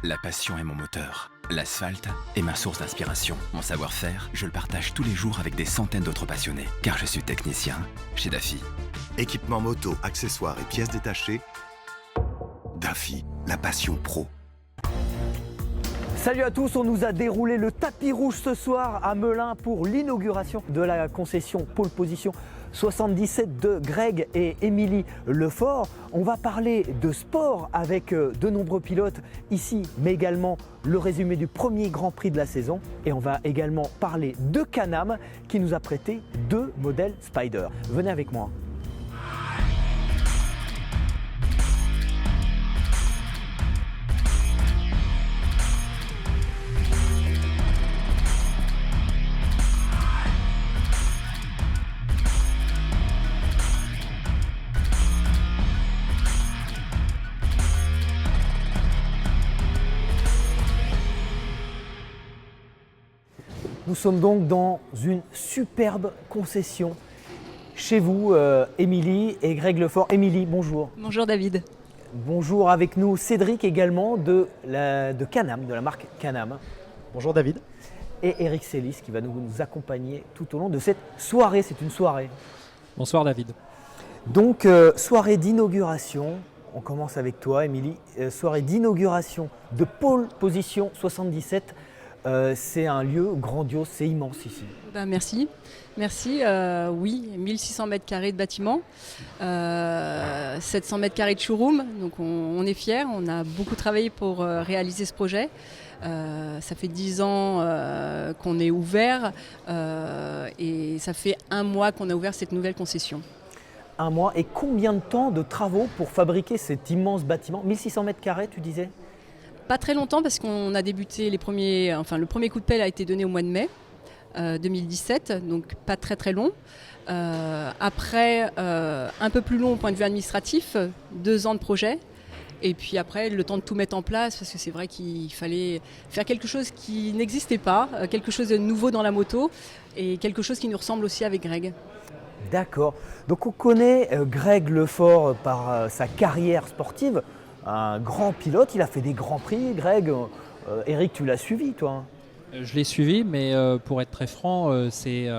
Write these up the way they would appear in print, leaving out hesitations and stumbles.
La passion est mon moteur. L'asphalte est ma source d'inspiration. Mon savoir-faire, je le partage tous les jours avec des centaines d'autres passionnés. Car je suis technicien chez Daffy. Équipement moto, accessoires et pièces détachées. Daffy, la passion pro. Salut à tous, on nous a déroulé le tapis rouge ce soir à Melun pour l'inauguration de la concession Pole Position 77 de Greg et Émilie Lefort. On va parler de sport avec de nombreux pilotes ici, mais également le résumé du premier Grand Prix de la saison. Et on va également parler de Can-Am qui nous a prêté 2 modèles Spider. Venez avec moi. Nous sommes donc dans une superbe concession chez vous, Émilie et Greg Lefort. Émilie, bonjour. Bonjour David. Bonjour, avec nous Cédric également de Can-Am, de la marque Can-Am. Bonjour David. Et Eric Sélis qui va nous accompagner tout au long de cette soirée. C'est une soirée. Bonsoir David. Donc, soirée d'inauguration. On commence avec toi, Émilie. Soirée d'inauguration de Pole Position 77. C'est un lieu grandiose, c'est immense ici. Merci. Oui, 1600 mètres carrés de bâtiment, 700 mètres carrés de showroom. Donc on est fiers, on a beaucoup travaillé pour réaliser ce projet. Ça fait 10 ans qu'on est ouvert et ça fait 1 mois qu'on a ouvert cette nouvelle concession. 1 mois, et combien de temps de travaux pour fabriquer cet immense bâtiment? 1600 mètres carrés, tu disais? Pas très longtemps parce qu'on a débuté le premier coup de pelle a été donné au mois de mai 2017, donc pas très long. Après, un peu plus long au point de vue administratif, 2 ans de projet. Et puis après, le temps de tout mettre en place, parce que c'est vrai qu'il fallait faire quelque chose qui n'existait pas, quelque chose de nouveau dans la moto et quelque chose qui nous ressemble aussi avec Greg. D'accord. Donc on connaît Greg Lefort par sa carrière sportive. Un grand pilote, il a fait des grands prix, Greg. Eric, tu l'as suivi, toi? Je l'ai suivi, mais pour être très franc, c'est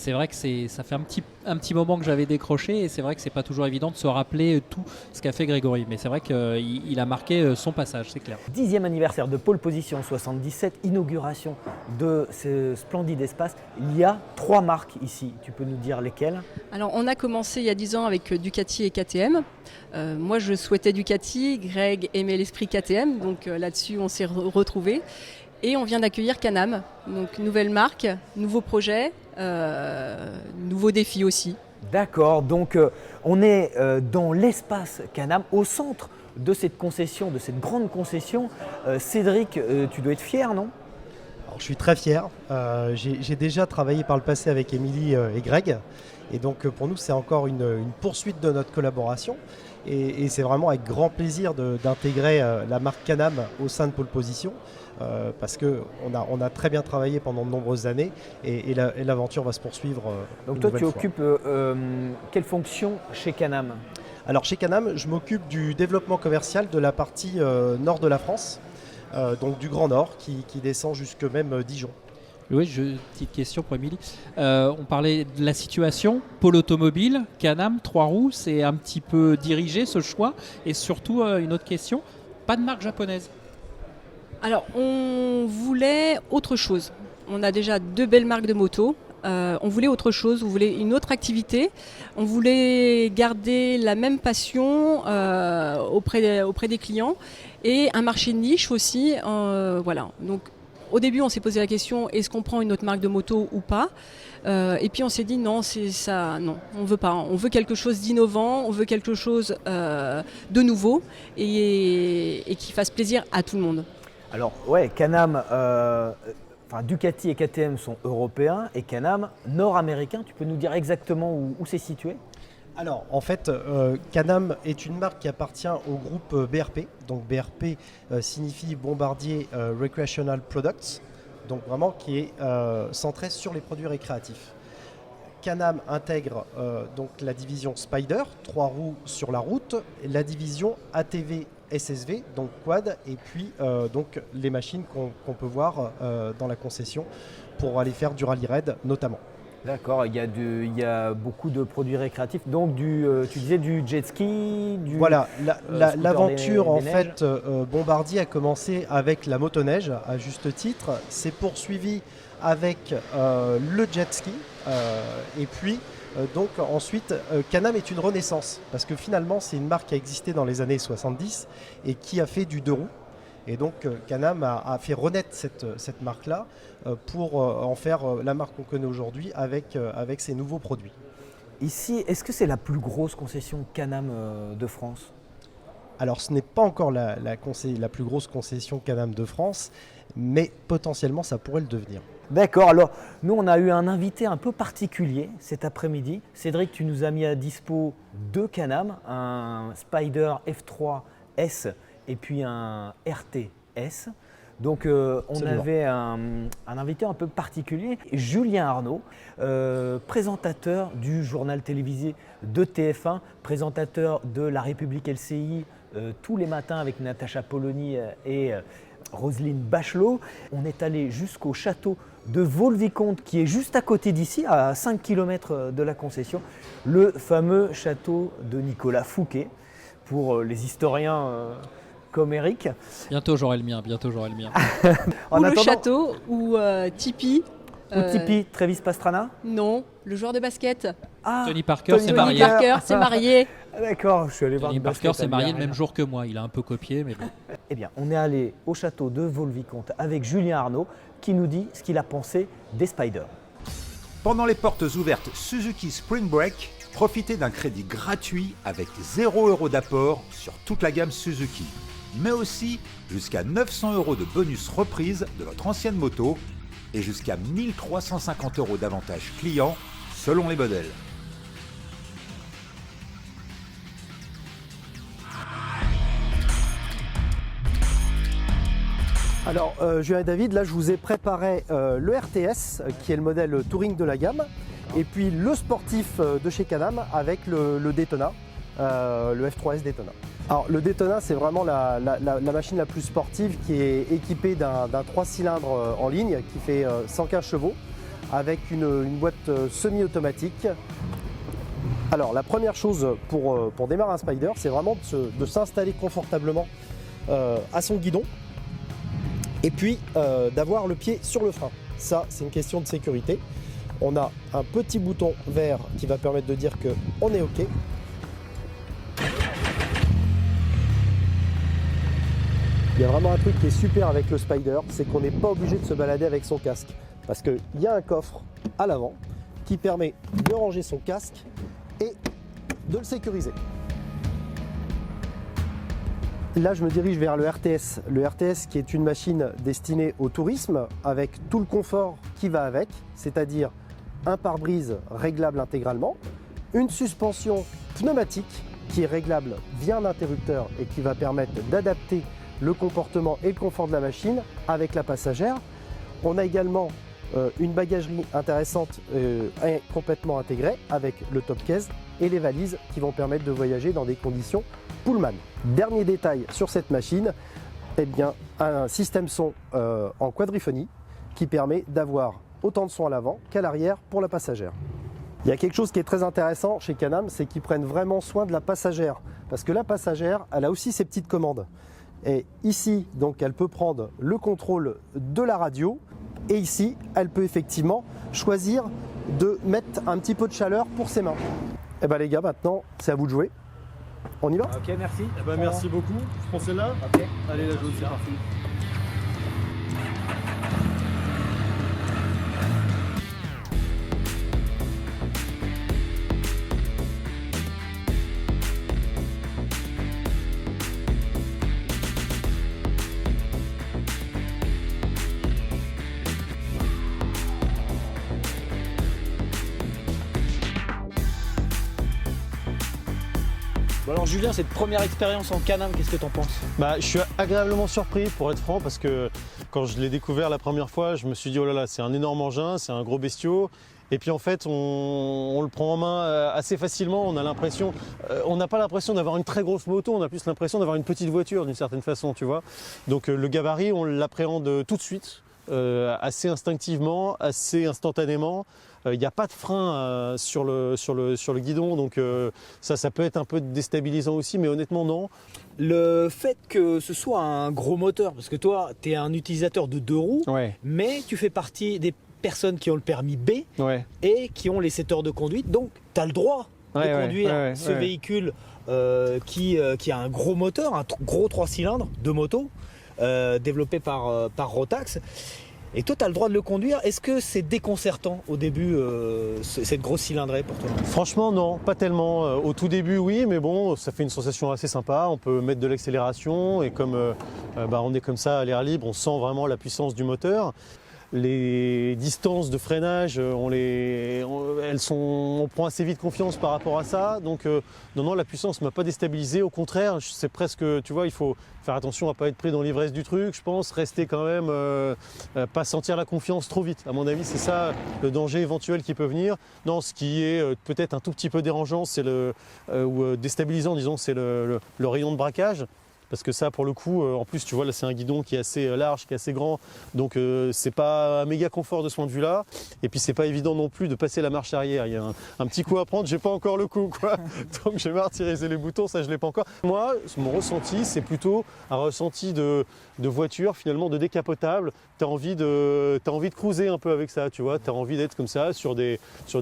vrai que ça fait un petit moment que j'avais décroché, et c'est vrai que c'est pas toujours évident de se rappeler tout ce qu'a fait Grégory. Mais c'est vrai qu'il a marqué son passage, c'est clair. 10e anniversaire de Pole Position 77, inauguration de ce splendide espace. Il y a 3 marques ici. Tu peux nous dire lesquelles? Alors on a commencé il y a 10 ans avec Ducati et KTM. Moi je souhaitais Ducati, Greg aimait l'esprit KTM, donc là-dessus on s'est retrouvés. Et on vient d'accueillir Can-Am, donc nouvelle marque, nouveau projet, nouveau défi aussi. D'accord, donc on est dans l'espace Can-Am, au centre de cette concession, de cette grande concession. Cédric, tu dois être fier, non? Alors, je suis très fier. J'ai déjà travaillé par le passé avec Émilie et Greg. Et donc pour nous, c'est encore une poursuite de notre collaboration. Et c'est vraiment avec grand plaisir d'intégrer la marque Can-Am au sein de Pole Position. Parce qu'on a très bien travaillé pendant de nombreuses années et l'aventure va se poursuivre. Donc toi, tu occupes quelle fonction chez Can-Am? Alors chez Can-Am, je m'occupe du développement commercial de la partie nord de la France, donc du Grand Nord qui descend jusque même Dijon. Oui, petite question pour Émilie. On parlait de la situation, pôle automobile, Can-Am, 3 roues, c'est un petit peu dirigé ce choix. Et surtout, une autre question, pas de marque japonaise? Alors, on voulait autre chose. On a déjà 2 belles marques de moto. On voulait autre chose, on voulait une autre activité. On voulait garder la même passion auprès des clients et un marché de niche aussi. Voilà. Donc, au début, on s'est posé la question, est-ce qu'on prend une autre marque de moto ou pas? Et puis on s'est dit non, c'est ça, non, on veut pas. On veut quelque chose d'innovant, on veut quelque chose de nouveau et qui fasse plaisir à tout le monde. Alors ouais, Can-Am, Ducati et KTM sont européens et Can-Am nord-américain. Tu peux nous dire exactement où c'est situé? Alors en fait, Can-Am est une marque qui appartient au groupe BRP. Donc BRP signifie Bombardier Recreational Products, donc vraiment qui est centré sur les produits récréatifs. Can-Am intègre donc la division Spider, 3 roues sur la route, et la division ATV SSV, donc quad, et puis donc les machines qu'on peut voir dans la concession pour aller faire du rallye raid notamment. D'accord, il y a beaucoup de produits récréatifs, donc tu disais du jet ski, du Voilà, scooter l'aventure des en neiges. fait Bombardier a commencé avec la motoneige à juste titre, c'est poursuivi avec le jet ski et puis donc ensuite Can-Am est une renaissance parce que finalement c'est une marque qui a existé dans les années 70 et qui a fait du deux roues. Et donc Can-Am a fait renaître cette marque-là pour en faire la marque qu'on connaît aujourd'hui avec ses nouveaux produits. Ici, est-ce que c'est la plus grosse concession Can-Am de France? Alors ce n'est pas encore la plus grosse concession Can-Am de France, mais potentiellement ça pourrait le devenir. D'accord, alors nous on a eu un invité un peu particulier cet après-midi. Cédric, tu nous as mis à dispo 2 Can-Am, un Spider F3S et puis un RTS. Donc on Absolument. avait un invité un peu particulier, Julien Arnaud, présentateur du journal télévisé de TF1, présentateur de La République LCI tous les matins avec Natacha Polony et Roselyne Bachelot. On est allé jusqu'au château de Vaux-le-Vicomte qui est juste à côté d'ici, à 5 km de la concession, le fameux château de Nicolas Fouquet, pour les historiens comme Eric. Bientôt j'aurai le mien, bientôt j'aurai le mien. En Ou le attendant- château, ou Tipeee. Ou Tipeee, Travis Pastrana. Non, le joueur de basket. Ah, Tony Parker Tony s'est Tony marié. Parker s'est marié. d'accord, je suis allé voir Tony le Parker basket s'est à marié le Villarreal. même jour que moi, il a un peu copié, mais bon. Eh bien, on est allé au château de Vaux-le-Vicomte avec Julien Arnaud qui nous dit ce qu'il a pensé des Spiders. Pendant les portes ouvertes Suzuki Spring Break, profitez d'un crédit gratuit avec 0 € d'apport sur toute la gamme Suzuki, mais aussi jusqu'à 900 € de bonus reprise de votre ancienne moto et jusqu'à 1350 € d'avantages clients selon les modèles. Alors Julien et David, là je vous ai préparé le RTS qui est le modèle Touring de la gamme et puis le sportif de chez Can-Am avec le Daytona, le F3S Daytona. Alors le Daytona c'est vraiment la machine la plus sportive qui est équipée d'un 3 cylindres en ligne qui fait 115 chevaux avec une boîte semi-automatique. Alors la première chose pour démarrer un Spider c'est vraiment de s'installer confortablement à son guidon. Et puis d'avoir le pied sur le frein. Ça, c'est une question de sécurité. On a un petit bouton vert qui va permettre de dire qu'on est OK. Il y a vraiment un truc qui est super avec le Spider, c'est qu'on n'est pas obligé de se balader avec son casque. Parce qu'il y a un coffre à l'avant qui permet de ranger son casque et de le sécuriser. Là, je me dirige vers le RTS. Le RTS qui est une machine destinée au tourisme avec tout le confort qui va avec, c'est-à-dire un pare-brise réglable intégralement, une suspension pneumatique qui est réglable via un interrupteur et qui va permettre d'adapter le comportement et le confort de la machine avec la passagère. On a également une bagagerie intéressante et complètement intégrée avec le top case et les valises qui vont permettre de voyager dans des conditions Pullman. Dernier détail sur cette machine, eh bien, un système son en quadriphonie qui permet d'avoir autant de son à l'avant qu'à l'arrière pour la passagère. Il y a quelque chose qui est très intéressant chez Can-Am, c'est qu'ils prennent vraiment soin de la passagère. Parce que la passagère, elle a aussi ses petites commandes. Et ici, donc, elle peut prendre le contrôle de la radio. Et ici, elle peut effectivement choisir de mettre un petit peu de chaleur pour ses mains. Et bien les gars, maintenant, c'est à vous de jouer. On y va? Ok, merci. Eh ben, merci beaucoup. Je prends celle-là. Ok. Allez, la jaune, c'est parti. Bon alors Julien, cette première expérience en Can-Am, qu'est-ce que t'en penses? Bah, je suis agréablement surpris pour être franc parce que quand je l'ai découvert la première fois, je me suis dit oh là là, c'est un énorme engin, c'est un gros bestiau Et puis en fait, on le prend en main assez facilement. On a l'impression, on n'a pas l'impression d'avoir une très grosse moto, on a plus l'impression d'avoir une petite voiture d'une certaine façon, tu vois. Donc le gabarit, on l'appréhende tout de suite, assez instinctivement, assez instantanément. Il n'y a pas de frein sur le guidon, donc ça peut être un peu déstabilisant aussi, mais honnêtement non. Le fait que ce soit un gros moteur, parce que toi, tu es un utilisateur de 2 roues, Ouais. mais tu fais partie des personnes qui ont le permis B Ouais. et qui ont les 7 heures de conduite, donc tu as le droit de conduire ce véhicule qui a un gros moteur, un gros 3 cylindres de moto, développé par Rotax. Et toi, tu as le droit de le conduire. Est-ce que c'est déconcertant au début, cette grosse cylindrée pour toi? Franchement non, pas tellement. Au tout début oui, mais bon, ça fait une sensation assez sympa. On peut mettre de l'accélération et comme on est comme ça à l'air libre, on sent vraiment la puissance du moteur. Les distances de freinage, on prend assez vite confiance par rapport à ça. Donc non, la puissance ne m'a pas déstabilisé. Au contraire, c'est presque, tu vois, il faut faire attention à ne pas être pris dans l'ivresse du truc. Je pense rester quand même, pas sentir la confiance trop vite. À mon avis, c'est ça le danger éventuel qui peut venir. Non, ce qui est peut-être un tout petit peu dérangeant, c'est ou déstabilisant, disons, c'est le rayon de braquage. Parce que ça, pour le coup, en plus, tu vois, là, c'est un guidon qui est assez large, qui est assez grand. Donc, c'est pas un méga confort de ce point de vue-là. Et puis, c'est pas évident non plus de passer la marche arrière. Il y a un petit coup à prendre, j'ai pas encore le coup, quoi. Donc, je vais martyriser les boutons, ça, je l'ai pas encore. Moi, mon ressenti, c'est plutôt un ressenti de voiture, finalement, de décapotable. T'as envie de cruiser un peu avec ça, tu vois. T'as envie d'être comme ça, sur des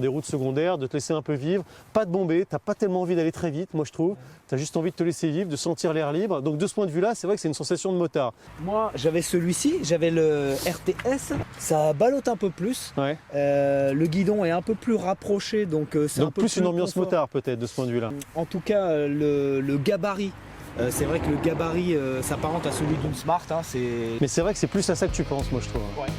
routes secondaires, de te laisser un peu vivre. Pas de bomber, t'as pas tellement envie d'aller très vite, moi, je trouve. T'as juste envie de te laisser vivre, de sentir l'air libre. Donc, de ce point de vue-là, c'est vrai que c'est une sensation de motard. Moi, j'avais celui-ci, j'avais le RTS, ça ballotte un peu plus. Ouais. Le guidon est un peu plus rapproché, donc c'est un peu plus une ambiance confort. motard peut-être de ce point de vue-là. En tout cas, le gabarit, c'est vrai que le gabarit s'apparente à celui d'une Smart. Mais c'est vrai que c'est plus à ça que tu penses, moi je trouve. Ouais.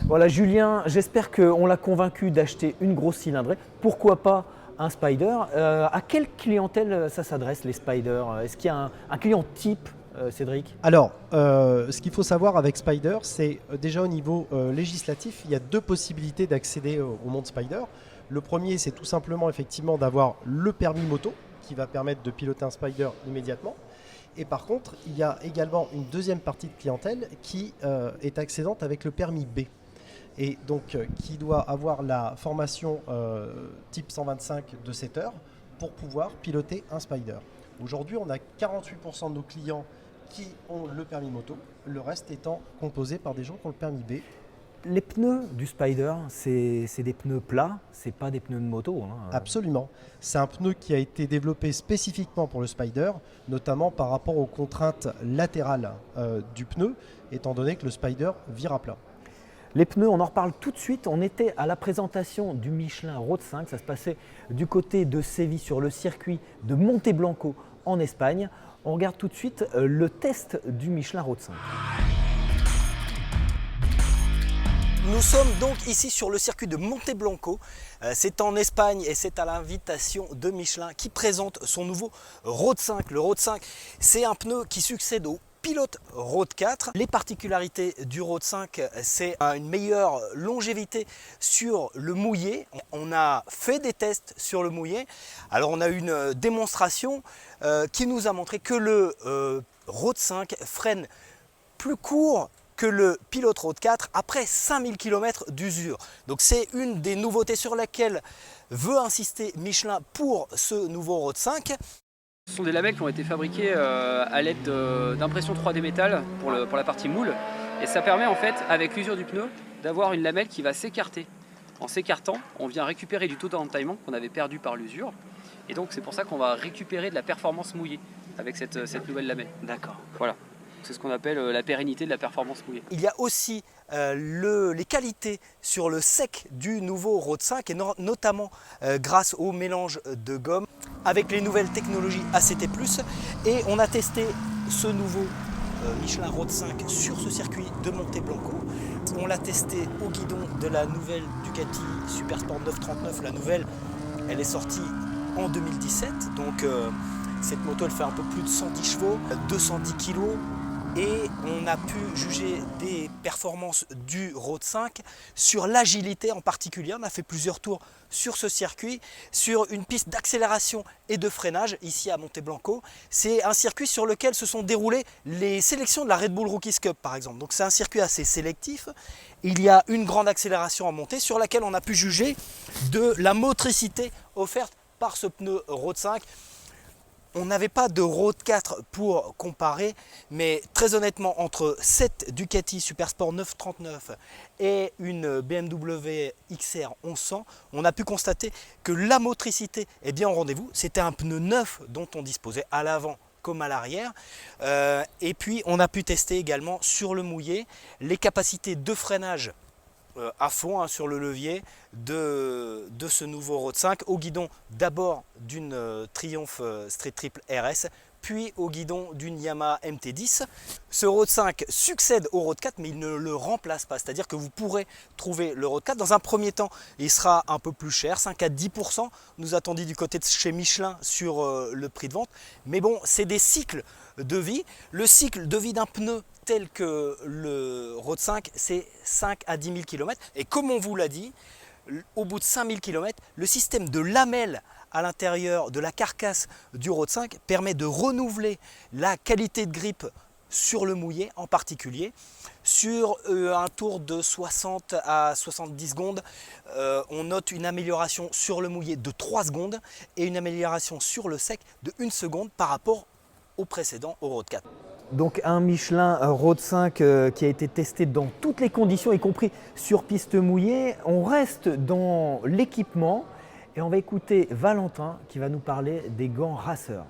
Voilà Julien, j'espère qu'on l'a convaincu d'acheter une grosse cylindrée. Pourquoi pas un Spider? À quelle clientèle ça s'adresse les Spider? Est-ce qu'il y a un client type, Cédric? Alors, ce qu'il faut savoir avec Spider, c'est déjà au niveau législatif, il y a 2 possibilités d'accéder au monde Spider. Le premier, c'est tout simplement effectivement d'avoir le permis moto qui va permettre de piloter un Spider immédiatement. Et par contre, il y a également une deuxième partie de clientèle qui est accédante avec le permis B. Et donc qui doit avoir la formation type 125 de 7 heures pour pouvoir piloter un Spider. Aujourd'hui, on a 48% de nos clients qui ont le permis moto, le reste étant composé par des gens qui ont le permis B. Les pneus du Spider, c'est des pneus plats, c'est pas des pneus de moto. Absolument. C'est un pneu qui a été développé spécifiquement pour le Spider, notamment par rapport aux contraintes latérales du pneu, étant donné que le Spider vire à plat. Les pneus, on en reparle tout de suite. On était à la présentation du Michelin Road 5. Ça se passait du côté de Séville sur le circuit de Monteblanco en Espagne. On regarde tout de suite le test du Michelin Road 5. Nous sommes donc ici sur le circuit de Monteblanco. C'est en Espagne et c'est à l'invitation de Michelin qui présente son nouveau Road 5. Le Road 5, c'est un pneu qui succède au Pilote Road 4. Les particularités du Road 5, c'est une meilleure longévité sur le mouillé. On a fait des tests sur le mouillé. Alors on a une démonstration qui nous a montré que le Road 5 freine plus court que le Pilote Road 4 après 5000 km d'usure. Donc c'est une des nouveautés sur laquelle veut insister Michelin pour ce nouveau Road 5. Ce sont des lamelles qui ont été fabriquées à l'aide d'impression 3D métal pour la partie moule. Et ça permet en fait, avec l'usure du pneu, d'avoir une lamelle qui va s'écarter. En s'écartant, on vient récupérer du taux d'entaillement qu'on avait perdu par l'usure. Et donc c'est pour ça qu'on va récupérer de la performance mouillée avec cette nouvelle lamelle. D'accord. Voilà. C'est ce qu'on appelle la pérennité de la performance mouillée. Il y a aussi les qualités sur le sec du nouveau Road 5 et notamment grâce au mélange de gomme avec les nouvelles technologies ACT+. Et on a testé ce nouveau Michelin Road 5 sur ce circuit de Monteblanco. On l'a testé au guidon de la nouvelle Ducati Supersport 939. La nouvelle, elle est sortie en 2017. Donc cette moto, elle fait un peu plus de 110 chevaux, 210 kg. et on a pu juger des performances du Road 5 sur l'agilité en particulier. On a fait plusieurs tours sur ce circuit, sur une piste d'accélération et de freinage ici à Monteblanco. C'est un circuit sur lequel se sont déroulées les sélections de la Red Bull Rookies Cup par exemple. Donc c'est un circuit assez sélectif. Il y a une grande accélération en montée sur laquelle on a pu juger de la motricité offerte par ce pneu Road 5. On n'avait pas de Road 4 pour comparer, mais très honnêtement, entre cette Ducati Supersport 939 et une BMW XR 1100, on a pu constater que la motricité est bien au rendez-vous. C'était un pneu neuf dont on disposait à l'avant comme à l'arrière. Et puis, on a pu tester également sur le mouillé les capacités de freinage à fond sur le levier de ce nouveau Road 5 au guidon d'abord d'une Triumph Street Triple RS puis au guidon d'une Yamaha MT-10. Ce Road 5 succède au Road 4 mais il ne le remplace pas, c'est-à-dire que vous pourrez trouver le Road 4. Dans un premier temps, il sera un peu plus cher, 5 à 10%, nous a-t-on dit du côté de chez Michelin sur le prix de vente. Mais bon, c'est des cycles de vie. Le cycle de vie d'un pneu tel que le Road 5, c'est 5 à 10 000 km. Et comme on vous l'a dit, au bout de 5 000 km, le système de lamelles à l'intérieur de la carcasse du Road 5 permet de renouveler la qualité de grippe sur le mouillé en particulier. Sur un tour de 60 à 70 secondes, on note une amélioration sur le mouillé de 3 secondes et une amélioration sur le sec de 1 seconde par rapport au précédent, au Road 4. Donc un Michelin Road 5 qui a été testé dans toutes les conditions, y compris sur piste mouillée. On reste dans l'équipement et on va écouter Valentin qui va nous parler des gants Racer.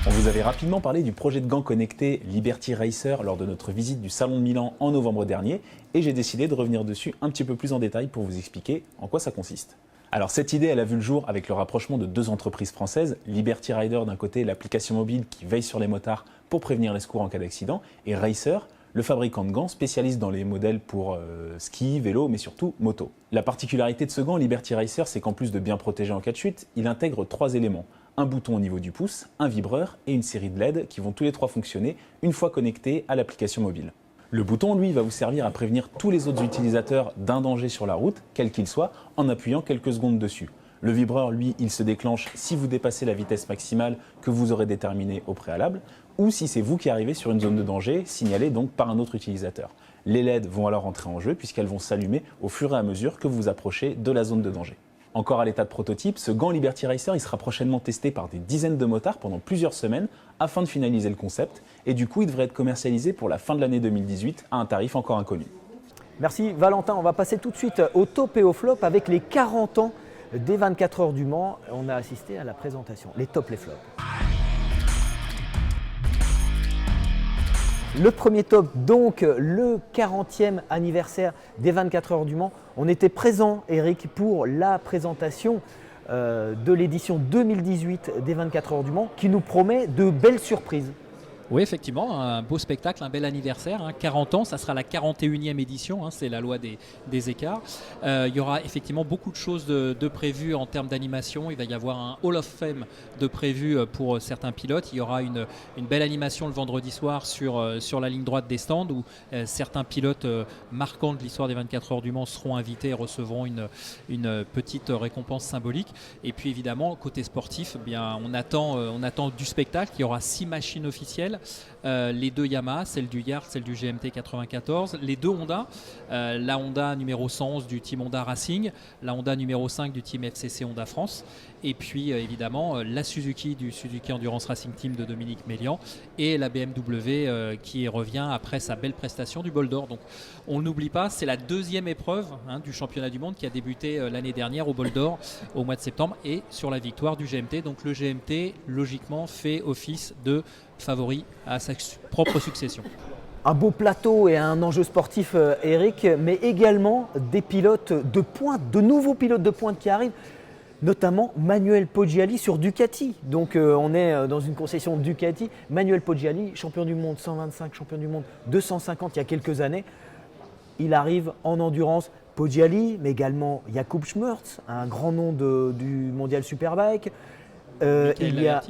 On vous avait rapidement parlé du projet de gants connectés Liberty Racer lors de notre visite du Salon de Milan en novembre dernier et j'ai décidé de revenir dessus un petit peu plus en détail pour vous expliquer en quoi ça consiste. Alors cette idée, elle a vu le jour avec le rapprochement de deux entreprises françaises, Liberty Rider d'un côté, l'application mobile qui veille sur les motards pour prévenir les secours en cas d'accident, et Racer, le fabricant de gants spécialiste dans les modèles pour ski, vélo, mais surtout moto. La particularité de ce gant Liberty Racer, c'est qu'en plus de bien protéger en cas de chute, il intègre 3 éléments. Un bouton au niveau du pouce, un vibreur et une série de LED qui vont tous les 3 fonctionner une fois connectés à l'application mobile. Le bouton, lui, va vous servir à prévenir tous les autres utilisateurs d'un danger sur la route, quel qu'il soit, en appuyant quelques secondes dessus. Le vibreur, lui, il se déclenche si vous dépassez la vitesse maximale que vous aurez déterminée au préalable, ou si c'est vous qui arrivez sur une zone de danger, signalée donc par un autre utilisateur. Les LED vont alors entrer en jeu puisqu'elles vont s'allumer au fur et à mesure que vous vous approchez de la zone de danger. Encore à l'état de prototype, ce gant Liberty Racer il sera prochainement testé par des dizaines de motards pendant plusieurs semaines afin de finaliser le concept et du coup il devrait être commercialisé pour la fin de l'année 2018 à un tarif encore inconnu. Merci Valentin, on va passer tout de suite au top et au flop avec les 40 ans des 24 heures du Mans. On a assisté à la présentation, les tops, les flops. Le premier top, donc le 40e anniversaire des 24 heures du Mans. On était présent, Eric, pour la présentation de l'édition 2018 des 24 heures du Mans qui nous promet de belles surprises. Oui, effectivement, un beau spectacle, un bel anniversaire. 40 ans, ça sera la 41e édition, c'est la loi des écarts. Il y aura effectivement beaucoup de choses de prévues en termes d'animation. Il va y avoir un Hall of Fame de prévu pour certains pilotes. Il y aura une belle animation le vendredi soir sur la ligne droite des stands où certains pilotes marquants de l'histoire des 24 heures du Mans seront invités et recevront une petite récompense symbolique. Et puis évidemment, côté sportif, on attend du spectacle. Il y aura 6 machines officielles. Les 2 Yamaha, celle du Yard, celle du GMT 94, les 2 Honda, la Honda numéro 111 du team Honda Racing, la Honda numéro 5 du team FCC Honda France, et puis évidemment la Suzuki du Suzuki Endurance Racing Team de Dominique Mélian et la BMW qui revient après sa belle prestation du Bol d'Or. Donc on n'oublie pas, c'est la 2e épreuve du championnat du monde qui a débuté l'année dernière au Bol d'Or au mois de septembre et sur la victoire du GMT. Donc le GMT logiquement fait office de favori à sa propre succession. Un beau plateau et un enjeu sportif, Eric, mais également des pilotes de pointe, de nouveaux pilotes de pointe qui arrivent, notamment Manuel Poggiali sur Ducati. Donc on est dans une concession Ducati. Manuel Poggiali, champion du monde 125, champion du monde 250 il y a quelques années. Il arrive en endurance. Poggiali, mais également Jakub Schmerz, un grand nom du mondial Superbike. il y a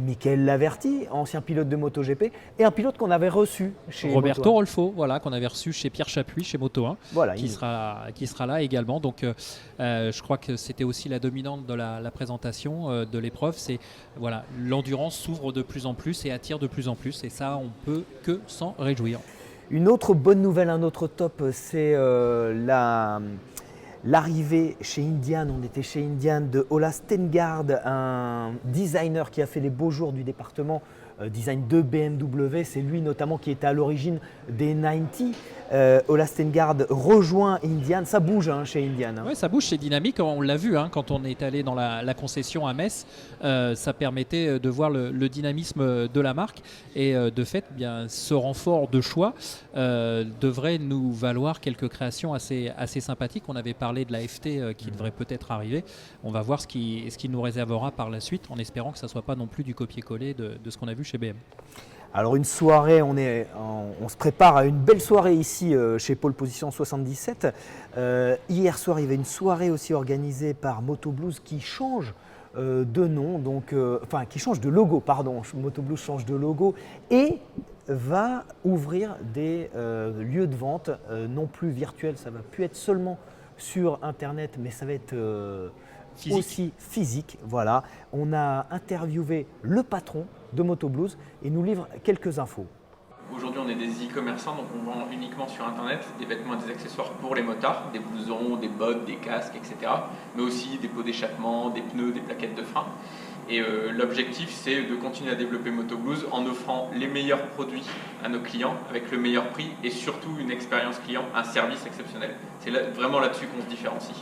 Michael Laverty, ancien pilote de MotoGP, et un pilote qu'on avait reçu chez Roberto Rolfo, voilà, qu'on avait reçu chez Pierre Chapuis, chez Moto1, voilà, qui sera là également. Donc je crois que c'était aussi la dominante de la présentation de l'épreuve. C'est voilà, l'endurance s'ouvre de plus en plus et attire de plus en plus, et ça, on peut que s'en réjouir. Une autre bonne nouvelle, un autre top, c'est l'arrivée chez Indian, on était chez Indian, de Ola Stengard, un designer qui a fait les beaux jours du département design de BMW. C'est lui notamment qui était à l'origine des 90. Ola Stengard rejoint Indian. Ça bouge chez Indian. Oui, ça bouge, c'est dynamique. On l'a vu quand on est allé dans la concession à Metz. Ça permettait de voir le dynamisme de la marque. Et de fait, bien, ce renfort de choix devrait nous valoir quelques créations assez sympathiques. On avait parlé de la FT qui devrait peut-être arriver. On va voir ce qu'il nous réservera par la suite, en espérant que ça ne soit pas non plus du copier-coller de ce qu'on a vu chez BM. Alors une soirée, on se prépare à une belle soirée ici chez Pole Position 77. Hier soir, il y avait une soirée aussi organisée par Moto Blues qui change de nom, qui change de logo, pardon. Moto Blues change de logo et va ouvrir des lieux de vente non plus virtuels. Ça ne va plus être seulement sur Internet, mais ça va être aussi physique. Voilà. On a interviewé le patron de Moto Blues et nous livre quelques infos. Aujourd'hui, on est des e-commerçants, donc on vend uniquement sur Internet des vêtements et des accessoires pour les motards, des blousons, des bottes, des casques, etc. Mais aussi des pots d'échappement, des pneus, des plaquettes de frein. Et l'objectif, c'est de continuer à développer Moto Blues en offrant les meilleurs produits à nos clients avec le meilleur prix et surtout une expérience client, un service exceptionnel. C'est vraiment là-dessus qu'on se différencie.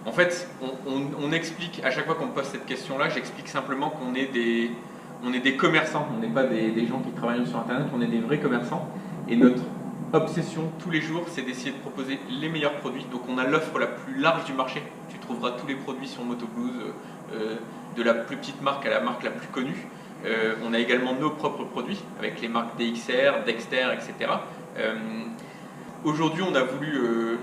En fait, on explique, à chaque fois qu'on me pose cette question-là, j'explique simplement qu'on est des commerçants, on n'est pas des gens qui travaillent sur Internet, on est des vrais commerçants. Et notre obsession tous les jours, c'est d'essayer de proposer les meilleurs produits. Donc on a l'offre la plus large du marché. Tu trouveras tous les produits sur Moto Blues, de la plus petite marque à la marque la plus connue. On a également nos propres produits, avec les marques DXR, Dexter, etc. Aujourd'hui, on a voulu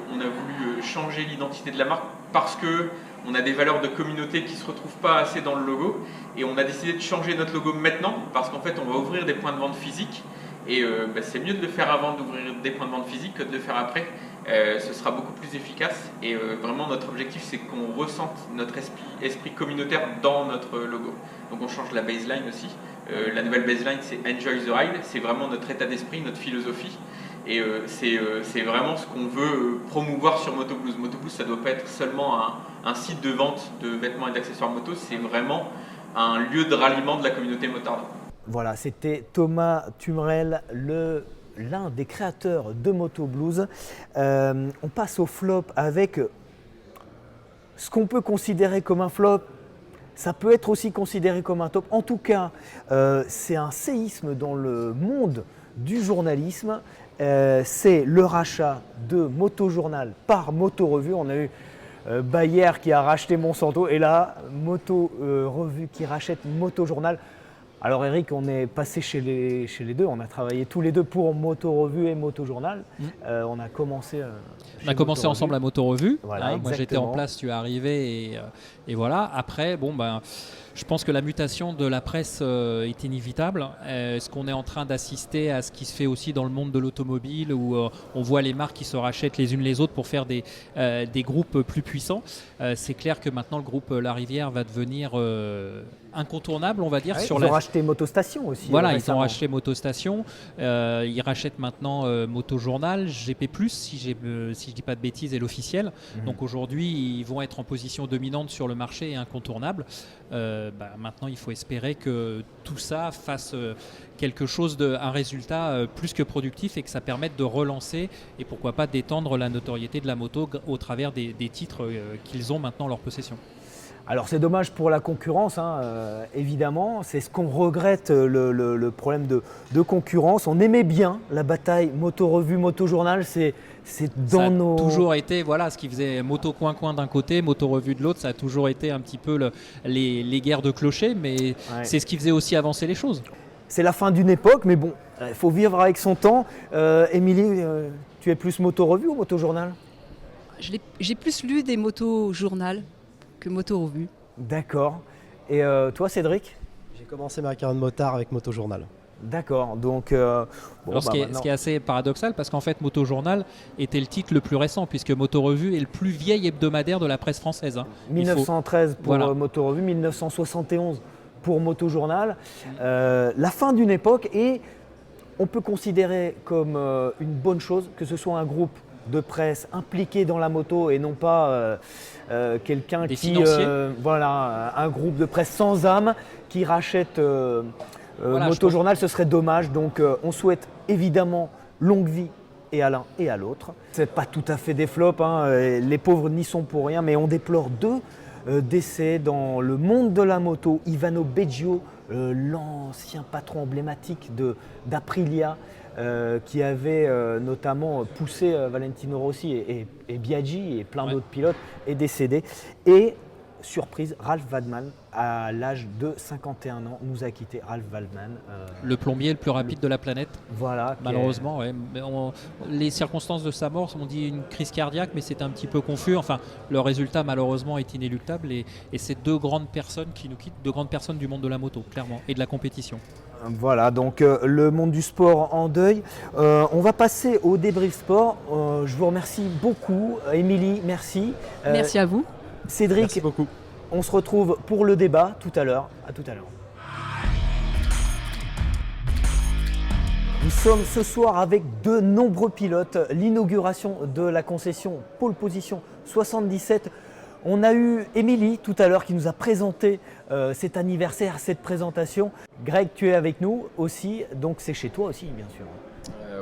changer l'identité de la marque parce qu'on a des valeurs de communauté qui ne se retrouvent pas assez dans le logo. Et on a décidé de changer notre logo maintenant parce qu'en fait, on va ouvrir des points de vente physiques. Et c'est mieux de le faire avant d'ouvrir des points de vente physiques que de le faire après. Ce sera beaucoup plus efficace. Et vraiment, notre objectif, c'est qu'on ressente notre esprit communautaire dans notre logo. Donc on change la baseline aussi. La nouvelle baseline, c'est Enjoy the Ride. C'est vraiment notre état d'esprit, notre philosophie. Et c'est vraiment ce qu'on veut promouvoir sur Moto Blues. Moto Blues, ça ne doit pas être seulement un site de vente de vêtements et d'accessoires moto, c'est vraiment un lieu de ralliement de la communauté motarde. Voilà, c'était Thomas Tumrel, l'un des créateurs de Moto Blues. On passe au flop avec ce qu'on peut considérer comme un flop. Ça peut être aussi considéré comme un top. En tout cas, c'est un séisme dans le monde du journalisme. C'est le rachat de Motojournal par Moto Revue. On a eu Bayer qui a racheté Monsanto et là, Moto Revue qui rachète Motojournal. Alors Eric, on est passé chez les deux, on a travaillé tous les deux pour Moto Revue et Motojournal. On a commencé ensemble à Moto Revue. Voilà, moi j'étais en place, tu es arrivé et voilà. Après, je pense que la mutation de la presse est inévitable. Est-ce qu'on est en train d'assister à ce qui se fait aussi dans le monde de l'automobile où on voit les marques qui se rachètent les unes les autres pour faire des groupes plus puissants. C'est clair que maintenant le groupe La Rivière va devenir incontournable, on va dire. Ils ont racheté Motostation aussi. Voilà, ils ont racheté Motostation. Ils rachètent maintenant Motojournal, GP+, si je dis pas de bêtises, est l'officiel. Donc aujourd'hui, ils vont être en position dominante sur le marché et incontournable. Maintenant, il faut espérer que tout ça fasse quelque chose, un résultat plus que productif et que ça permette de relancer et pourquoi pas d'étendre la notoriété de la moto au travers des titres qu'ils ont maintenant en leur possession. Alors c'est dommage pour la concurrence, évidemment, c'est ce qu'on regrette, le problème de concurrence. On aimait bien la bataille Moto Revue, Motojournal, c'est dans nos... Ça a toujours été, ce qui faisait Moto Coin d'un côté, Moto Revue de l'autre, ça a toujours été un petit peu les guerres de clochers, mais c'est ce qui faisait aussi avancer les choses. C'est la fin d'une époque, mais bon, il faut vivre avec son temps. Émilie, tu es plus Moto Revue ou Motojournal ? J'ai plus lu des Motojournal que Moto Revue. D'accord. Et toi, Cédric? J'ai commencé ma carrière de motard avec Motojournal. D'accord, donc... Alors, ce qui est assez paradoxal, parce qu'en fait, Motojournal était le titre le plus récent, puisque Motorevue est le plus vieil hebdomadaire de la presse française. 1913 pour Motorevue, 1971 pour Motojournal. La fin d'une époque, et on peut considérer comme une bonne chose que ce soit un groupe de presse impliqué dans la moto et non pas quelqu'un qui... voilà, un groupe de presse sans âme qui rachète... Motojournal, ce serait dommage, donc on souhaite évidemment longue vie et à l'un et à l'autre. C'est pas tout à fait des flops, hein, les pauvres n'y sont pour rien, mais on déplore 2 décès dans le monde de la moto. Ivano Beggio, l'ancien patron emblématique d'Aprilia, qui avait notamment poussé Valentino Rossi et Biaggi et plein d'autres pilotes, est décédé. Et surprise, Ralf Waldmann, à l'âge de 51 ans, nous a quitté. Ralf Waldmann. Le plombier le plus rapide de la planète. Voilà. Malheureusement, ouais. Les circonstances de sa mort, on dit une crise cardiaque, mais c'était un petit peu confus. Enfin, le résultat, malheureusement, est inéluctable. Et c'est 2 grandes personnes qui nous quittent, 2 grandes personnes du monde de la moto, clairement, et de la compétition. Voilà, donc le monde du sport en deuil. On va passer au débrief sport. Je vous remercie beaucoup. Émilie, merci. Merci à vous. Cédric, merci beaucoup. On se retrouve pour le débat tout à l'heure. À tout à l'heure. Nous sommes ce soir avec de nombreux pilotes. L'inauguration de la concession Pole Position 77. On a eu Émilie tout à l'heure qui nous a présenté cet anniversaire, cette présentation. Greg, tu es avec nous aussi, donc c'est chez toi aussi bien sûr.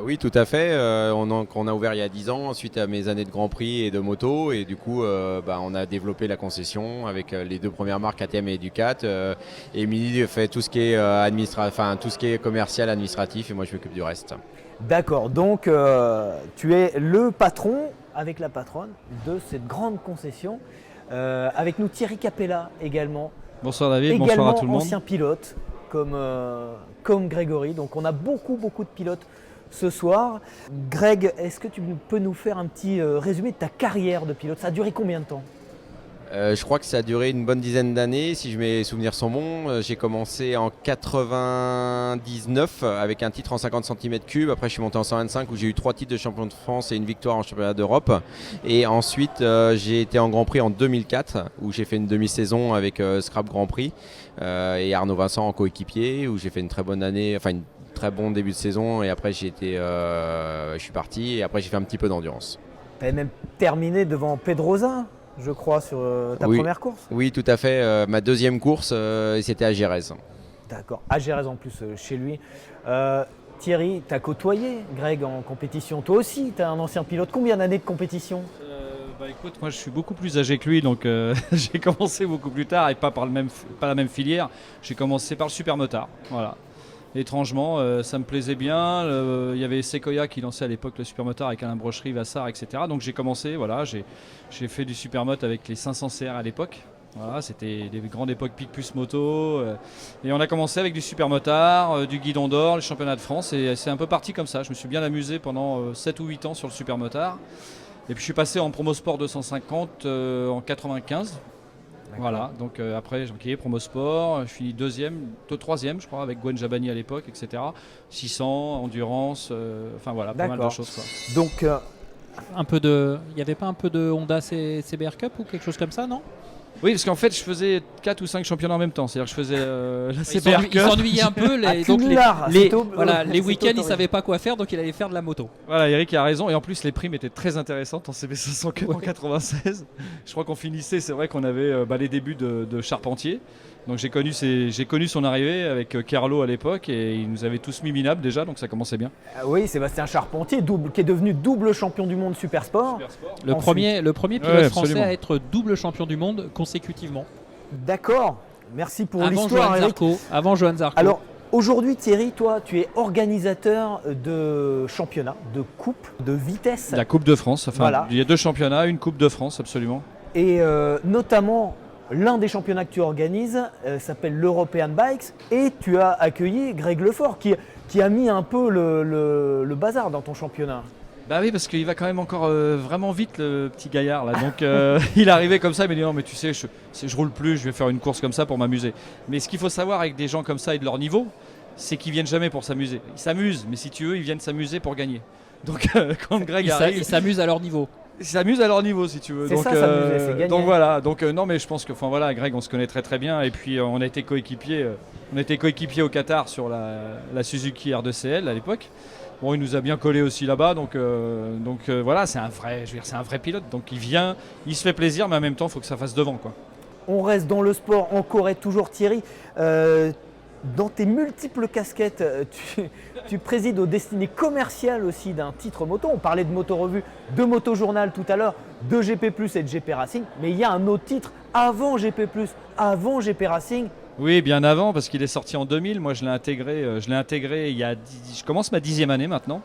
Oui, tout à fait. On a ouvert il y a 10 ans suite à mes années de Grand Prix et de moto. Et du coup, on a développé la concession avec les 2 premières marques KTM et Ducat. Émilie fait tout ce qui est tout ce qui est commercial, administratif, et moi je m'occupe du reste. D'accord, donc tu es le patron avec la patronne de cette grande concession. Avec nous Thierry Capella également. Bonsoir David, bonsoir à tout le monde. Ancien pilote comme Grégory. Donc on a beaucoup de pilotes ce soir. Greg, est-ce que tu peux nous faire un petit résumé de ta carrière de pilote? Ça a duré combien de temps? Je crois que ça a duré une bonne dizaine d'années, si mes souvenirs sont bons. J'ai commencé en 99 avec un titre en 50 cm3. Après, je suis monté en 125 où j'ai eu 3 titres de champion de France et une victoire en championnat d'Europe. Et ensuite, j'ai été en Grand Prix en 2004 où j'ai fait une demi-saison avec Scrap Grand Prix et Arnaud Vincent en coéquipier où j'ai fait une très bonne année, enfin une très bon début de saison. Et après, je suis parti et après, j'ai fait un petit peu d'endurance. Tu avais même terminé devant Pedrosa, je crois, sur ta première course. Oui, tout à fait. Ma deuxième course, c'était à Gérèse. D'accord, à Gérèse en plus, chez lui. Thierry, tu as côtoyé Greg en compétition. Toi aussi, tu es un ancien pilote. Combien d'années de compétition? Écoute, moi je suis beaucoup plus âgé que lui, donc j'ai commencé beaucoup plus tard et pas la même filière. J'ai commencé par le supermotard. Voilà. Étrangement, ça me plaisait bien. Il y avait Sequoia qui lançait à l'époque le supermotard avec Alain Brochery, Vassar, etc. Donc j'ai commencé, voilà, j'ai fait du supermot avec les 500 CR à l'époque. Voilà, c'était des grandes époques Picpus Moto. Et on a commencé avec du supermotard, du guidon d'or, le championnat de France. Et c'est un peu parti comme ça. Je me suis bien amusé pendant 7 ou 8 ans sur le supermotard. Et puis je suis passé en Promosport 250 en 95. Voilà, donc après j'ai Promosport, je suis troisième je crois avec Gwen Jabani à l'époque, etc. 600, endurance, enfin voilà, pas mal de choses quoi. Donc il n'y avait pas un peu de Honda CBR Cup ou quelque chose comme ça, non? Oui, parce qu'en fait, je faisais 4 ou 5 championnats en même temps. C'est-à-dire que je faisais la CBR Cup. Il s'ennuyait un peu. Les week-ends, il ne savait pas quoi faire, donc il allait faire de la moto. Voilà, Eric a raison. Et en plus, les primes étaient très intéressantes en CB500 Cup en 96. Je crois qu'on finissait, c'est vrai qu'on avait les débuts de Charpentier. Donc j'ai connu son arrivée avec Carlo à l'époque et il nous avait tous mis minables déjà, donc ça commençait bien. Oui, Sébastien Charpentier, qui est devenu double champion du monde Supersport. Le premier pilote français à être double champion du monde consécutivement. D'accord, merci pour l'histoire. Avant Johan Zarco. Alors aujourd'hui Thierry, toi tu es organisateur de championnats, de coupes, de vitesse. La Coupe de France, enfin voilà. Il y a 2 championnats, une Coupe de France absolument. Et notamment... L'un des championnats que tu organises s'appelle l'European Bikes et tu as accueilli Greg Lefort qui a mis un peu le bazar dans ton championnat. Bah oui, parce qu'il va quand même encore vraiment vite, le petit gaillard là. Donc il est arrivé comme ça, il m'a dit non mais tu sais, je roule plus, je vais faire une course comme ça pour m'amuser. Mais ce qu'il faut savoir avec des gens comme ça et de leur niveau, c'est qu'ils viennent jamais pour s'amuser. Ils s'amusent, mais si tu veux, ils viennent s'amuser pour gagner. Donc quand Greg arrive, ils s'amusent à leur niveau. Ils s'amusent à leur niveau si tu veux. C'est ça, s'amuser, c'est gagner. Donc voilà, non mais je pense que voilà, Greg on se connaît très très bien et puis on a été coéquipiers au Qatar sur la Suzuki R2CL à l'époque. Bon, il nous a bien collé aussi là-bas, donc voilà, c'est un vrai pilote. Donc il vient, il se fait plaisir, mais en même temps, il faut que ça fasse devant, quoi. On reste dans le sport, encore et toujours Thierry. Dans tes multiples casquettes, tu présides aux destinées commerciales aussi d'un titre moto. On parlait de Moto Revue, de Moto Journal tout à l'heure, de GP+, et de GP Racing. Mais il y a un autre titre avant GP+, avant GP Racing. Oui, bien avant, parce qu'il est sorti en 2000. Moi, je l'ai intégré je commence ma 10e année maintenant.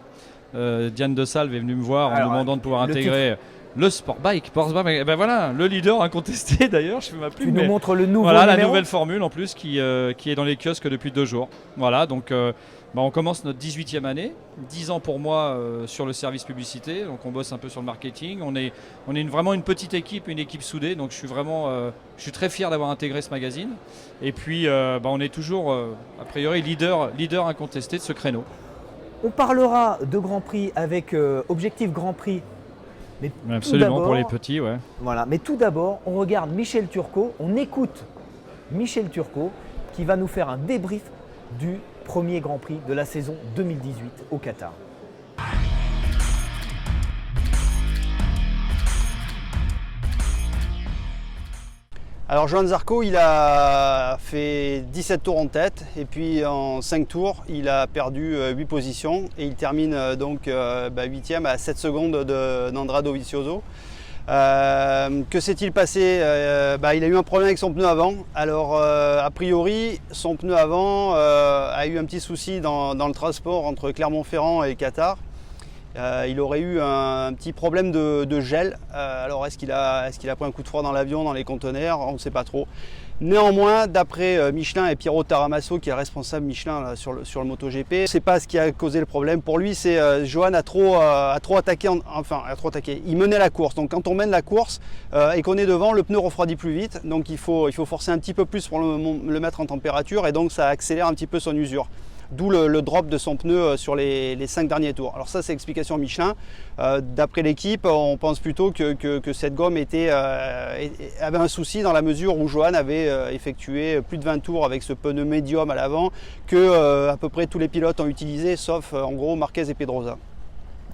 Diane de Salve est venue me voir en demandant de pouvoir intégrer le Sport Bike. Ben voilà, le leader incontesté d'ailleurs. Je fais ma pub. Tu nous montres le nouveau la numéro. nouvelle formule en plus qui est dans les kiosques depuis 2 jours. Voilà, donc on commence notre 18e année. 10 ans pour moi sur le service publicité. Donc on bosse un peu sur le marketing. On est vraiment une petite équipe, une équipe soudée. Donc je suis très fier d'avoir intégré ce magazine. Et puis on est toujours a priori leader incontesté de ce créneau. On parlera de Grand Prix avec Objectif Grand Prix. Mais absolument, pour les petits, ouais. Voilà, mais tout d'abord, on regarde Michel Turcot, on écoute Michel Turcot qui va nous faire un débrief du premier Grand Prix de la saison 2018 au Qatar. Alors Johan Zarco, il a fait 17 tours en tête et puis en 5 tours, il a perdu 8 positions et il termine donc 8e à 7 secondes d'Andrea Dovizioso. Que s'est-il passé? Il a eu un problème avec son pneu avant. Alors a priori, son pneu avant a eu un petit souci dans le transport entre Clermont-Ferrand et Qatar. Il aurait eu un petit problème de gel. Alors est-ce qu'il a pris un coup de froid dans l'avion, dans les conteneurs? On ne sait pas trop. Néanmoins, d'après Michelin et Piero Taramasso, qui est responsable Michelin là, sur le MotoGP, je ne sais pas ce qui a causé le problème. Pour lui, c'est Johan a trop attaqué. Il menait la course. Donc quand on mène la course et qu'on est devant, le pneu refroidit plus vite. Donc il faut forcer un petit peu plus pour le mettre en température et donc ça accélère un petit peu son usure. D'où le drop de son pneu sur les 5 derniers tours. Alors ça, c'est l'explication Michelin. D'après l'équipe, on pense plutôt que cette gomme avait un souci dans la mesure où Johan avait effectué plus de 20 tours avec ce pneu médium à l'avant que à peu près tous les pilotes ont utilisé, sauf en gros Marquez et Pedrosa.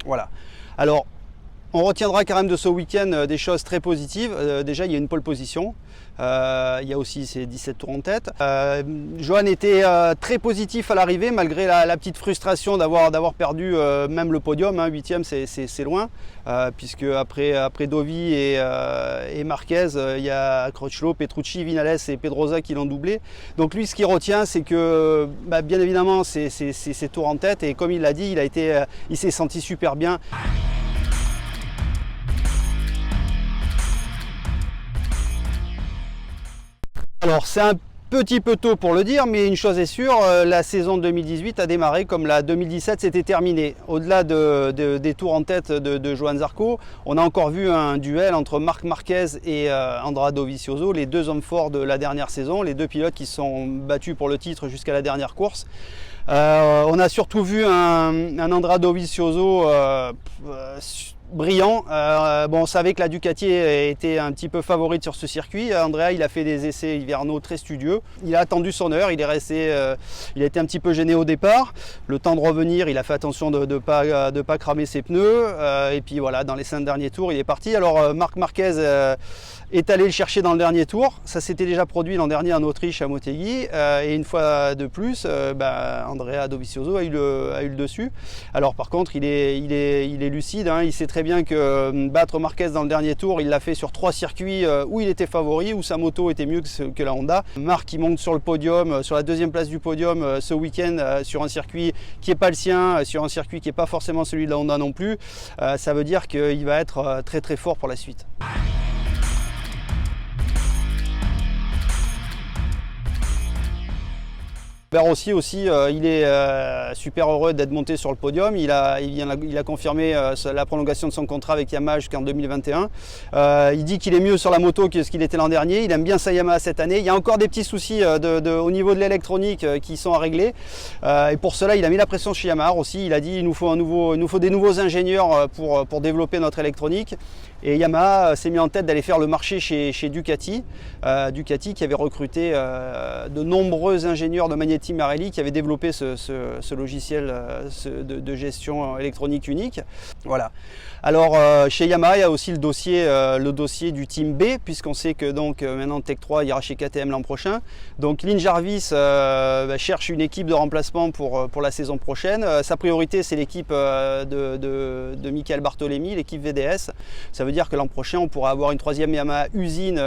Voilà. Alors, on retiendra quand même de ce week-end des choses très positives. Déjà, il y a une pole position. Il y a aussi ces 17 tours en tête. Johan était très positif à l'arrivée, malgré la petite frustration d'avoir perdu même le podium. 8e, c'est loin, puisque après Dovi et Marquez, il y a Crutchlow, Petrucci, Vinales et Pedrosa qui l'ont doublé. Donc lui, ce qu'il retient, c'est que bien évidemment, c'est ses tours en tête. Et comme il l'a dit, il s'est senti super bien. Alors c'est un petit peu tôt pour le dire, mais une chose est sûre, la saison 2018 a démarré comme la 2017 s'était terminée. Au-delà des tours en tête de Johan Zarco, on a encore vu un duel entre Marc Marquez et Andrea Dovizioso, les 2 hommes forts de la dernière saison, les 2 pilotes qui se sont battus pour le titre jusqu'à la dernière course. On a surtout vu un Andrea Dovizioso brillant. On savait que la Ducati était un petit peu favorite sur ce circuit. Andrea, il a fait des essais hivernaux très studieux. Il a attendu son heure, il a été un petit peu gêné au départ. Le temps de revenir, il a fait attention de pas cramer ses pneus. Et puis voilà, dans les 5 derniers tours, il est parti. Alors Marc Marquez est allé le chercher dans le dernier tour. Ça s'était déjà produit l'an dernier en Autriche à Motegi. Et une fois de plus, Andrea Dovizioso a eu le dessus. Alors par contre, il est lucide, hein. Il sait très bien que battre Marquez dans le dernier tour, il l'a fait sur 3 circuits où il était favori, où sa moto était mieux que la Honda. Marc, il monte sur le podium, sur la 2e place du podium ce week-end sur un circuit qui n'est pas le sien, sur un circuit qui n'est pas forcément celui de la Honda non plus. Ça veut dire qu'il va être très très fort pour la suite. Rossi aussi, il est super heureux d'être monté sur le podium. Il a confirmé la prolongation de son contrat avec Yamaha jusqu'en 2021. Il dit qu'il est mieux sur la moto que ce qu'il était l'an dernier. Il aime bien sa Yamaha cette année. Il y a encore des petits soucis au niveau de l'électronique qui sont à régler. Et pour cela, il a mis la pression chez Yamaha aussi. Il a dit qu'il nous faut des nouveaux ingénieurs pour développer notre électronique. Et Yamaha s'est mis en tête d'aller faire le marché chez Ducati. Ducati qui avait recruté de nombreux ingénieurs de Magneti Marelli qui avaient développé ce logiciel de gestion électronique unique. Voilà. Alors chez Yamaha, il y a aussi le dossier du Team B, puisqu'on sait que donc maintenant Tech 3 ira chez KTM l'an prochain. Donc Lynn Jarvis cherche une équipe de remplacement pour la saison prochaine. Sa priorité, c'est l'équipe de Michael Bartolemi, l'équipe VDS. Ça veut dire que l'an prochain, on pourra avoir une troisième Yamaha usine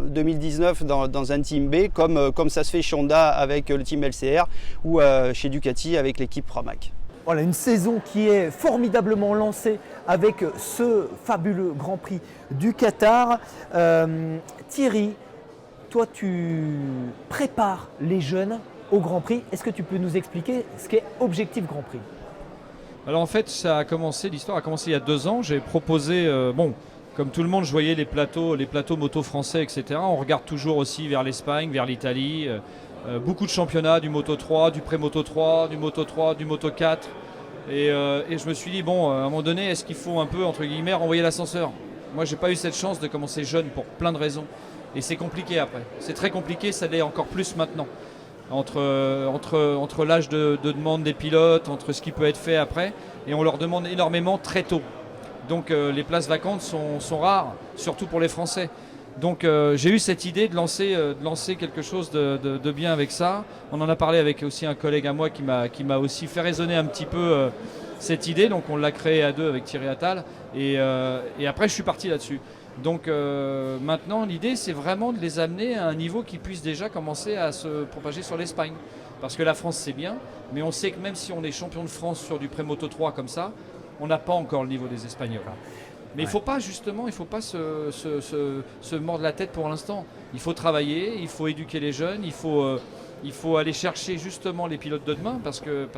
2019 dans un Team B, comme ça se fait chez Honda avec le Team LCR ou chez Ducati avec l'équipe Pramac. Voilà, une saison qui est formidablement lancée avec ce fabuleux Grand Prix du Qatar. Thierry, toi tu prépares les jeunes au Grand Prix. Est-ce que tu peux nous expliquer ce qu'est Objectif Grand Prix ? Alors en fait, l'histoire a commencé il y a 2 ans. J'ai proposé, comme tout le monde, je voyais les plateaux moto français, etc. On regarde toujours aussi vers l'Espagne, vers l'Italie. Beaucoup de championnats, du Moto 3, du Pré-Moto 3, du Moto 3, du Moto 4. Et je me suis dit, à un moment donné, est-ce qu'il faut un peu, entre guillemets, renvoyer l'ascenseur ? Moi, j'ai pas eu cette chance de commencer jeune pour plein de raisons. Et c'est compliqué après. C'est très compliqué, ça l'est encore plus maintenant. Entre l'âge de demande des pilotes, entre ce qui peut être fait après. Et on leur demande énormément très tôt. Donc les places vacantes sont rares, surtout pour les Français. Donc j'ai eu cette idée de lancer quelque chose de bien avec ça. On en a parlé avec aussi un collègue à moi qui m'a aussi fait résonner un petit peu cette idée. Donc on l'a créé à 2 avec Thierry Attal. Et après je suis parti là-dessus. Donc maintenant l'idée c'est vraiment de les amener à un niveau qui puisse déjà commencer à se propager sur l'Espagne. Parce que la France c'est bien, mais on sait que même si on est champion de France sur du Pré-Moto 3 comme ça, on n'a pas encore le niveau des Espagnols. Mais il ne faut pas se mordre la tête pour l'instant. Il faut travailler, il faut éduquer les jeunes, il faut aller chercher justement les pilotes de demain parce que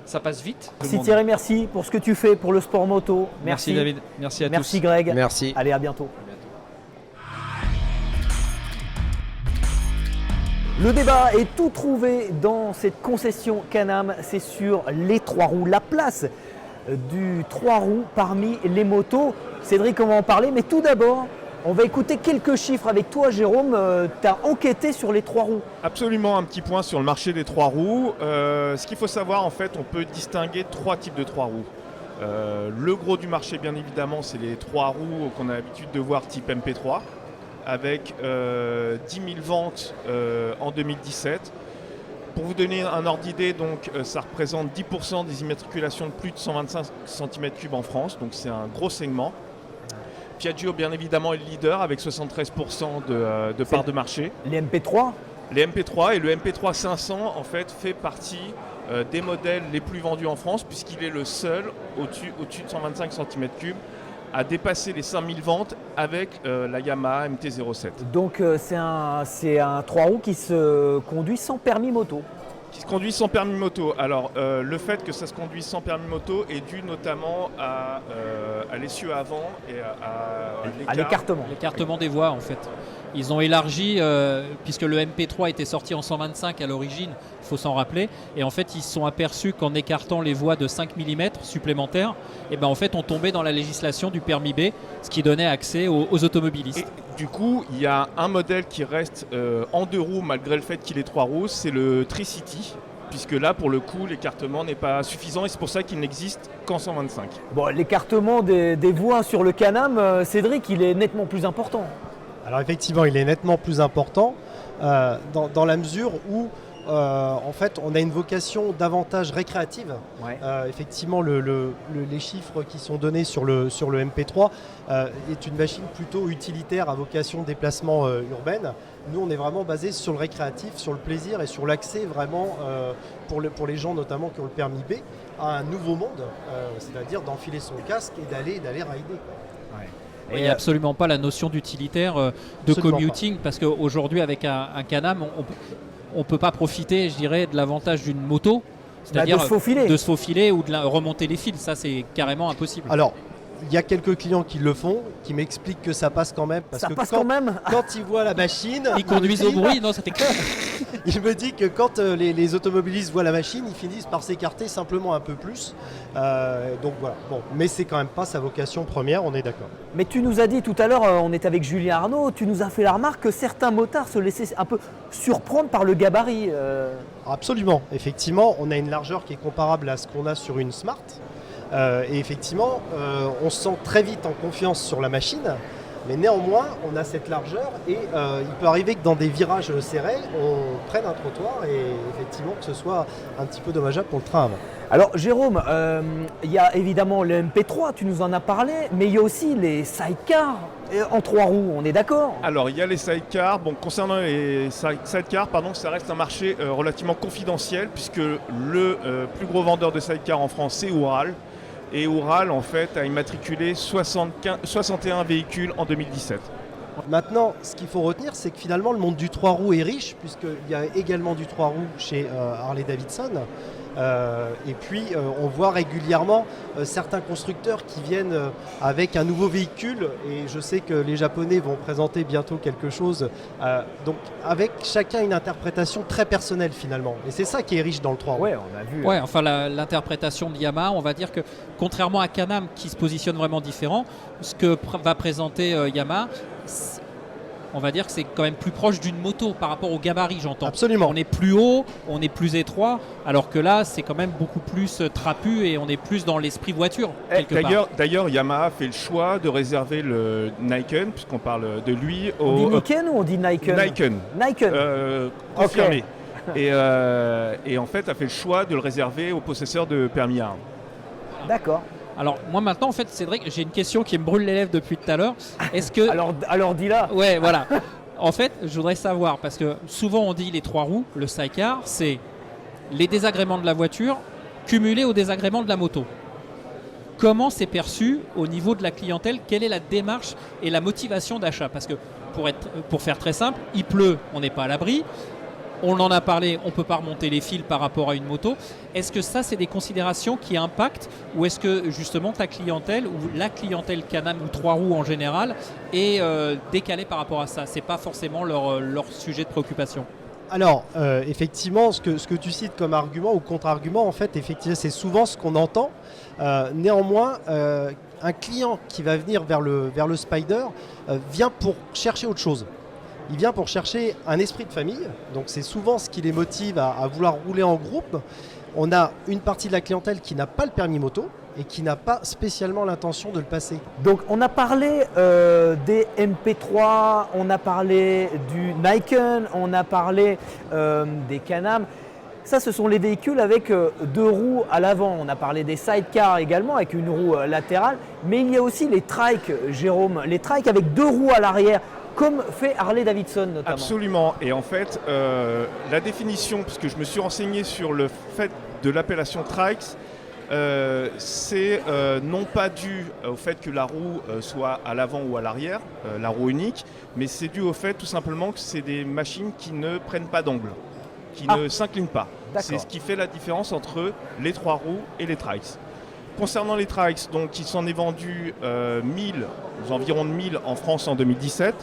ça passe vite. Merci Thierry, merci pour ce que tu fais pour le sport moto. Merci David, merci à tous. Merci Greg. Merci. Allez, à bientôt. Le débat est tout trouvé dans cette concession Can-Am, c'est sur les 3 roues, la place du 3 roues parmi les motos. Cédric, on va en parler, mais tout d'abord, on va écouter quelques chiffres avec toi, Jérôme. Tu as enquêté sur les 3 roues. Absolument, un petit point sur le marché des 3 roues. Ce qu'il faut savoir, en fait, on peut distinguer 3 types de 3 roues. Le gros du marché, bien évidemment, c'est les 3 roues qu'on a l'habitude de voir type MP3, avec 10 000 ventes en 2017. Pour vous donner un ordre d'idée, donc, ça représente 10% des immatriculations de plus de 125 cm3 en France, donc c'est un gros segment. Piaggio, bien évidemment, est le leader avec 73% de part de marché. Les MP3 ? Les MP3 et le MP3 500, en fait, fait partie des modèles les plus vendus en France, puisqu'il est le seul au-dessus de 125 cm3 à dépasser les 5000 ventes avec la Yamaha MT-07. Donc c'est un 3 roues qui se conduit sans permis moto. Qui se conduit sans permis moto. Alors le fait que ça se conduise sans permis moto est dû notamment à l'essieu avant et à l'écartement. L'écartement des voies en fait. Ils ont élargi, puisque le MP3 était sorti en 125 à l'origine, il faut s'en rappeler, et en fait ils se sont aperçus qu'en écartant les voies de 5 mm supplémentaires, et ben en fait on tombait dans la législation du permis B, ce qui donnait accès aux automobilistes. Et du coup, il y a un modèle qui reste en 2 roues malgré le fait qu'il ait 3 roues, c'est le Tri-City, puisque là pour le coup l'écartement n'est pas suffisant et c'est pour ça qu'il n'existe qu'en 125. Bon, l'écartement des voies sur le Can-Am, Cédric, il est nettement plus important. Alors effectivement, il est nettement plus important dans la mesure où en fait, on a une vocation davantage récréative. Ouais. Effectivement, les chiffres qui sont donnés sur le MP3 est une machine plutôt utilitaire à vocation déplacement urbaine. Nous, on est vraiment basé sur le récréatif, sur le plaisir et sur l'accès vraiment pour les gens notamment qui ont le permis B à un nouveau monde, c'est-à-dire d'enfiler son casque et d'aller rider. Ouais. Il n'y a absolument pas la notion d'utilitaire de commuting, parce qu'aujourd'hui avec un Can-Am, on peut pas profiter, je dirais, de l'avantage d'une moto, c'est-à-dire de se faufiler ou de remonter les fils. Ça, c'est carrément impossible. Alors, il y a quelques clients qui le font, qui m'expliquent que ça passe quand même. Parce Ça que passe quand, quand même quand ils voient la machine... Ils conduisent au bruit, non, c'était Il me dit que quand les automobilistes voient la machine, ils finissent par s'écarter simplement un peu plus. Donc voilà, bon, mais c'est quand même pas sa vocation première, on est d'accord. Mais tu nous as dit tout à l'heure, on est avec Julien Arnaud, tu nous as fait la remarque que certains motards se laissaient un peu surprendre par le gabarit. Absolument, effectivement, on a une largeur qui est comparable à ce qu'on a sur une Smart. Et effectivement, on se sent très vite en confiance sur la machine, mais néanmoins, on a cette largeur et il peut arriver que dans des virages serrés, on prenne un trottoir et effectivement que ce soit un petit peu dommageable pour le train avant. Alors Jérôme, il y a évidemment le MP3, tu nous en as parlé, mais il y a aussi les sidecars en 3 roues, on est d'accord? Alors il y a les sidecars. Bon, concernant les sidecars, ça reste un marché relativement confidentiel puisque le plus gros vendeur de sidecars en France, c'est Oural. Et Oural, en fait, a immatriculé 61 véhicules en 2017. Maintenant, ce qu'il faut retenir, c'est que finalement, le monde du 3 roues est riche, puisqu'il y a également du 3 roues chez Harley-Davidson. Et puis, on voit régulièrement certains constructeurs qui viennent avec un nouveau véhicule. Et je sais que les Japonais vont présenter bientôt quelque chose. Donc, avec chacun une interprétation très personnelle, finalement. Et c'est ça qui est riche dans le 3 roues. Ouais, on a vu. Ouais, enfin l'interprétation de Yamaha, on va dire que contrairement à Can-Am qui se positionne vraiment différent, ce que va présenter Yamaha, on va dire que c'est quand même plus proche d'une moto par rapport au gabarit, j'entends. Absolument. On est plus haut, on est plus étroit, alors que là, c'est quand même beaucoup plus trapu et on est plus dans l'esprit voiture, quelque part. D'ailleurs, Yamaha fait le choix de réserver le Niken, puisqu'on parle de lui. On dit Niken ou on dit Niken? Niken. Confirmé. Okay. Et en fait, a fait le choix de le réserver aux possesseurs de permis A1. D'accord. Alors moi maintenant en fait Cédric, j'ai une question qui me brûle les lèvres depuis tout à l'heure. Est-ce que alors dis-la. Ouais, voilà. En fait, je voudrais savoir parce que souvent on dit les 3 roues, le sidecar, c'est les désagréments de la voiture cumulés aux désagréments de la moto. Comment c'est perçu au niveau de la clientèle? Quelle est la démarche et la motivation d'achat? Parce que pour faire très simple, il pleut, on n'est pas à l'abri. On en a parlé, on ne peut pas remonter les fils par rapport à une moto. Est-ce que ça, c'est des considérations qui impactent ou est-ce que justement ta clientèle ou la clientèle Can-Am ou 3 roues en général est décalée par rapport à ça? Ce n'est pas forcément leur sujet de préoccupation. Alors, effectivement, ce que tu cites comme argument ou contre-argument, en fait, effectivement, c'est souvent ce qu'on entend. Néanmoins, un client qui va venir vers le Spider vient pour chercher autre chose. Il vient pour chercher un esprit de famille, donc c'est souvent ce qui les motive à vouloir rouler en groupe. On a une partie de la clientèle qui n'a pas le permis moto et qui n'a pas spécialement l'intention de le passer. Donc on a parlé des MP3, on a parlé du Niken, on a parlé des Can-Am. Ça, ce sont les véhicules avec 2 roues à l'avant. On a parlé des sidecars également avec une roue latérale, mais il y a aussi les trikes, Jérôme, les trikes avec 2 roues à l'arrière. Comme fait Harley-Davidson notamment. Absolument. Et en fait, la définition, puisque je me suis renseigné sur le fait de l'appellation trikes, c'est non pas dû au fait que la roue soit à l'avant ou à l'arrière, la roue unique, mais c'est dû au fait tout simplement que c'est des machines qui ne prennent pas d'angle, qui ne s'inclinent pas. C'est ce qui fait la différence entre les 3 roues et les trikes. Concernant les trikes, donc il s'en est vendu environ 1000 en France en 2017.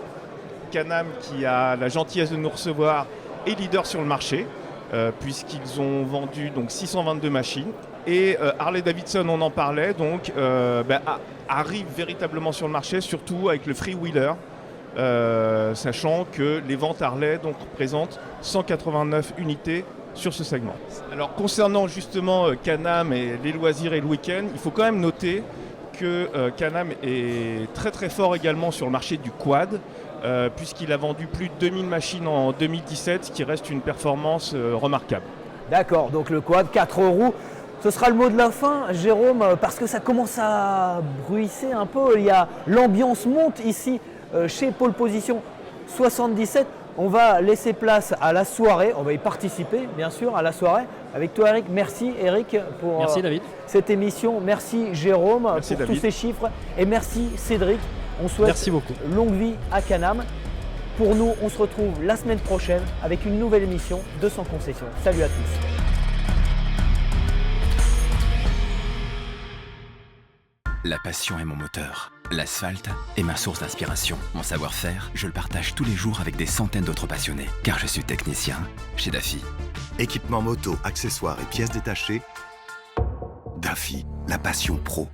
Can-Am, qui a la gentillesse de nous recevoir, est leader sur le marché, puisqu'ils ont vendu donc 622 machines. Et Harley-Davidson, on en parlait, donc arrive véritablement sur le marché, surtout avec le Freewheeler, sachant que les ventes Harley donc, représentent 189 unités sur ce segment. Alors concernant justement Can-Am et les loisirs et le week-end, il faut quand même noter que Can-Am est très très fort également sur le marché du quad, puisqu'il a vendu plus de 2000 machines en 2017, ce qui reste une performance remarquable. D'accord, donc le quad, 4 roues. Ce sera le mot de la fin, Jérôme, parce que ça commence à bruisser un peu. L'ambiance monte ici chez Pole Position 77. On va laisser place à la soirée, on va y participer bien sûr à la soirée. Avec toi Eric, merci Eric pour David. Cette émission. Merci Jérôme pour David. tous ces chiffres et merci Cédric. On souhaite longue vie à Can-Am. Pour nous, on se retrouve la semaine prochaine avec une nouvelle émission de Sans Concession. Salut à tous. La passion est mon moteur. L'asphalte est ma source d'inspiration. Mon savoir-faire, je le partage tous les jours avec des centaines d'autres passionnés. Car je suis technicien chez Daffy. Équipement moto, accessoires et pièces détachées. Daffy, la passion pro.